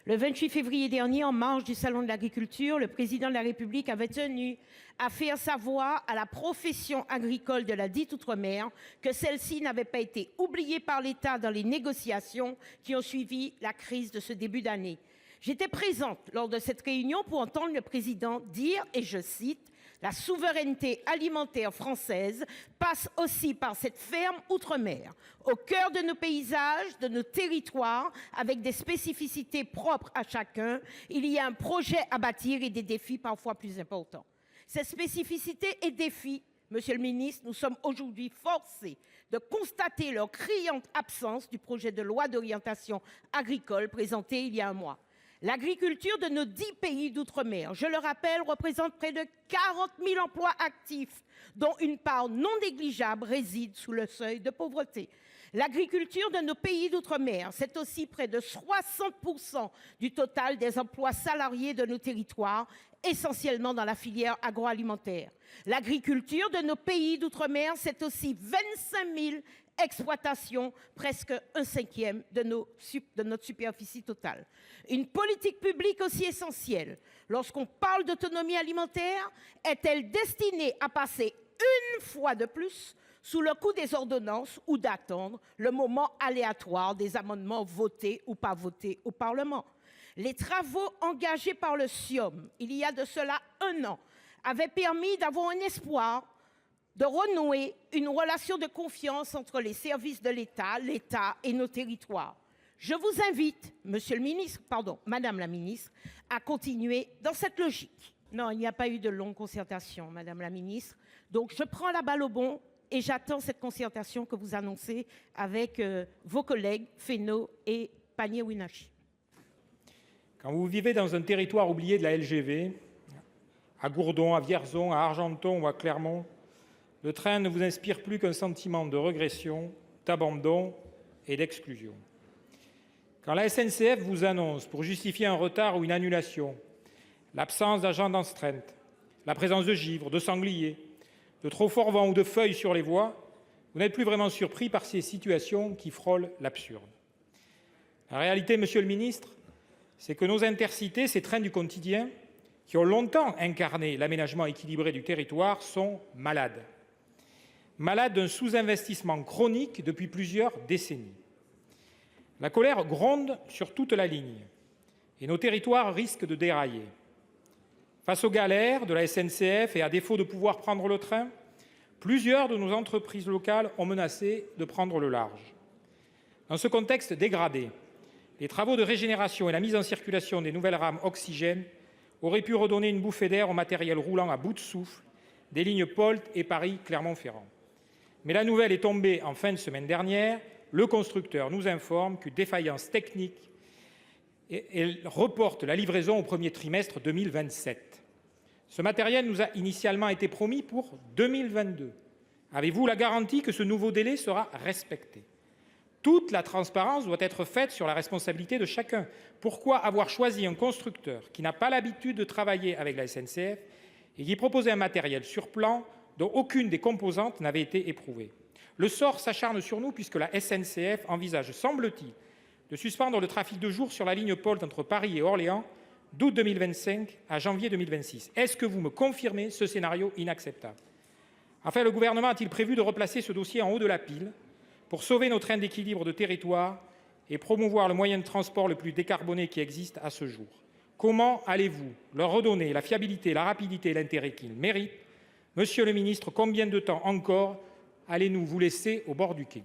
Le 28 février dernier, en marge du Salon de l'agriculture, le président de la République avait tenu à faire savoir à la profession agricole de la dite outre-mer que celle-ci n'avait pas été oubliée par l'État dans les négociations qui ont suivi la crise de ce début d'année. J'étais présente lors de cette réunion pour entendre le président dire, et je cite, « La souveraineté alimentaire française passe aussi par cette ferme outre-mer, au cœur de nos paysages, de nos territoires, avec des spécificités propres à chacun. Il y a un projet à bâtir et des défis parfois plus importants. » Ces spécificités et défis, Monsieur le ministre, nous sommes aujourd'hui forcés de constater leur criante absence du projet de loi d'orientation agricole présenté il y a un mois. L'agriculture de nos 10 pays d'outre-mer, je le rappelle, représente près de 40 000 emplois actifs, dont une part non négligeable réside sous le seuil de pauvreté. L'agriculture de nos pays d'outre-mer, c'est aussi près de 60% du total des emplois salariés de nos territoires, essentiellement dans la filière agroalimentaire. L'agriculture de nos pays d'outre-mer, c'est aussi 25 000 exploitations, presque un cinquième de notre superficie totale. Une politique publique aussi essentielle, lorsqu'on parle d'autonomie alimentaire, est-elle destinée à passer une fois de plus sous le coup des ordonnances ou d'attendre le moment aléatoire des amendements votés ou pas votés au Parlement? Les travaux engagés par le SIOM, il y a de cela un an, avaient permis d'avoir un espoir de renouer une relation de confiance entre les services de l'État, l'État et nos territoires. Je vous invite, Madame la ministre, à continuer dans cette logique. Non, il n'y a pas eu de longue concertation, Madame la ministre. Donc je prends la balle au bond et j'attends cette concertation que vous annoncez avec vos collègues Fesneau et Pannier-Runacher. Quand vous vivez dans un territoire oublié de la LGV, à Gourdon, à Vierzon, à Argenton ou à Clermont, le train ne vous inspire plus qu'un sentiment de régression, d'abandon et d'exclusion. Quand la SNCF vous annonce, pour justifier un retard ou une annulation, l'absence d'agents d'astreinte, la présence de givre, de sangliers, de trop fort vent ou de feuilles sur les voies, vous n'êtes plus vraiment surpris par ces situations qui frôlent l'absurde. La réalité, Monsieur le ministre, c'est que nos intercités, ces trains du quotidien, qui ont longtemps incarné l'aménagement équilibré du territoire, sont malades. Malades d'un sous-investissement chronique depuis plusieurs décennies. La colère gronde sur toute la ligne et nos territoires risquent de dérailler. Face aux galères de la SNCF et à défaut de pouvoir prendre le train, plusieurs de nos entreprises locales ont menacé de prendre le large. Dans ce contexte dégradé, les travaux de régénération et la mise en circulation des nouvelles rames oxygène auraient pu redonner une bouffée d'air au matériel roulant à bout de souffle des lignes POLT et Paris-Clermont-Ferrand. Mais la nouvelle est tombée en fin de semaine dernière. Le constructeur nous informe qu'une défaillance technique reporte la livraison au premier trimestre 2027. Ce matériel nous a initialement été promis pour 2022. Avez-vous la garantie que ce nouveau délai sera respecté? Toute la transparence doit être faite sur la responsabilité de chacun. Pourquoi avoir choisi un constructeur qui n'a pas l'habitude de travailler avec la SNCF et qui proposait un matériel sur plan dont aucune des composantes n'avait été éprouvée? Le sort s'acharne sur nous puisque la SNCF envisage, semble-t-il, de suspendre le trafic de jour sur la ligne POLT entre Paris et Orléans d'août 2025 à janvier 2026. Est-ce que vous me confirmez ce scénario inacceptable? Enfin, le gouvernement a-t-il prévu de replacer ce dossier en haut de la pile pour sauver nos trains d'équilibre de territoire et promouvoir le moyen de transport le plus décarboné qui existe à ce jour? Comment allez-vous leur redonner la fiabilité, la rapidité et l'intérêt qu'ils méritent? Monsieur le ministre, combien de temps encore allez-nous vous laisser au bord du quai?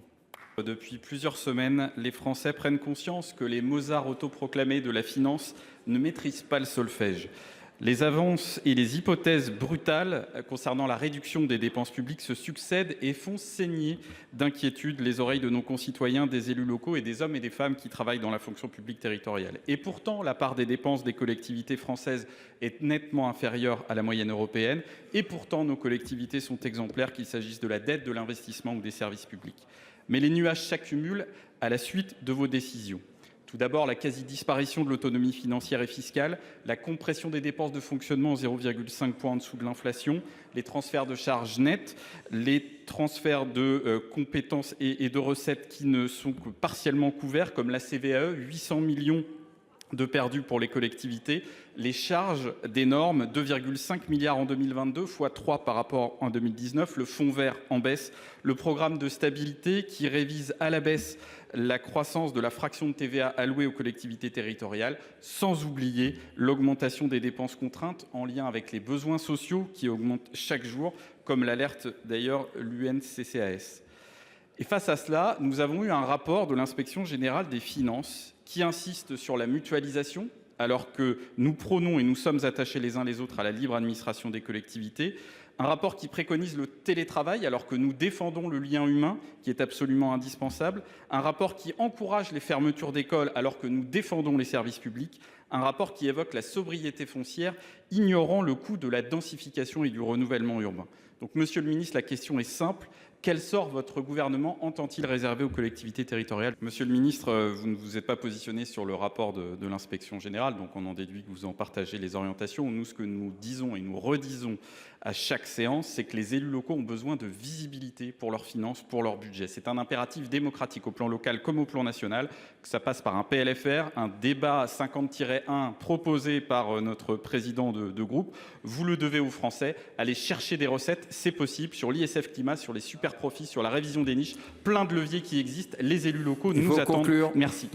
Depuis plusieurs semaines, les Français prennent conscience que les Mozart autoproclamés de la finance ne maîtrisent pas le solfège. Les avances et les hypothèses brutales concernant la réduction des dépenses publiques se succèdent et font saigner d'inquiétude les oreilles de nos concitoyens, des élus locaux et des hommes et des femmes qui travaillent dans la fonction publique territoriale. Et pourtant, la part des dépenses des collectivités françaises est nettement inférieure à la moyenne européenne. Et pourtant, nos collectivités sont exemplaires, qu'il s'agisse de la dette, de l'investissement ou des services publics. Mais les nuages s'accumulent à la suite de vos décisions. Tout d'abord, la quasi-disparition de l'autonomie financière et fiscale, la compression des dépenses de fonctionnement 0,5 points en dessous de l'inflation, les transferts de charges nettes, les transferts de compétences et de recettes qui ne sont que partiellement couverts, comme la CVAE, 800 millions de perdus pour les collectivités, les charges des normes 2,5 milliards en 2022 fois 3 par rapport en 2019, le fonds vert en baisse, le programme de stabilité qui révise à la baisse la croissance de la fraction de TVA allouée aux collectivités territoriales, sans oublier l'augmentation des dépenses contraintes en lien avec les besoins sociaux qui augmentent chaque jour, comme l'alerte d'ailleurs l'UNCCAS. Et face à cela, nous avons eu un rapport de l'inspection générale des finances qui insiste sur la mutualisation, alors que nous prônons et nous sommes attachés les uns les autres à la libre administration des collectivités. Un rapport qui préconise le télétravail, alors que nous défendons le lien humain, qui est absolument indispensable. Un rapport qui encourage les fermetures d'écoles, alors que nous défendons les services publics. Un rapport qui évoque la sobriété foncière, ignorant le coût de la densification et du renouvellement urbain. Donc, Monsieur le Ministre, la question est simple. Quel sort votre gouvernement entend-il réserver aux collectivités territoriales? Monsieur le ministre, vous ne vous êtes pas positionné sur le rapport de l'inspection générale, donc on en déduit que vous en partagez les orientations. Nous, ce que nous disons et nous redisons à chaque séance, c'est que les élus locaux ont besoin de visibilité pour leurs finances, pour leur budget. C'est un impératif démocratique au plan local comme au plan national, que ça passe par un PLFR, un débat 50-1 proposé par notre président de groupe. Vous le devez aux Français, aller chercher des recettes, c'est possible, sur l'ISF climat, sur les super profits, sur la révision des niches, plein de leviers qui existent. Les élus locaux nous attendent. Conclure. Merci.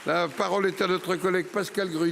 La parole est à notre collègue Pascale Gruny.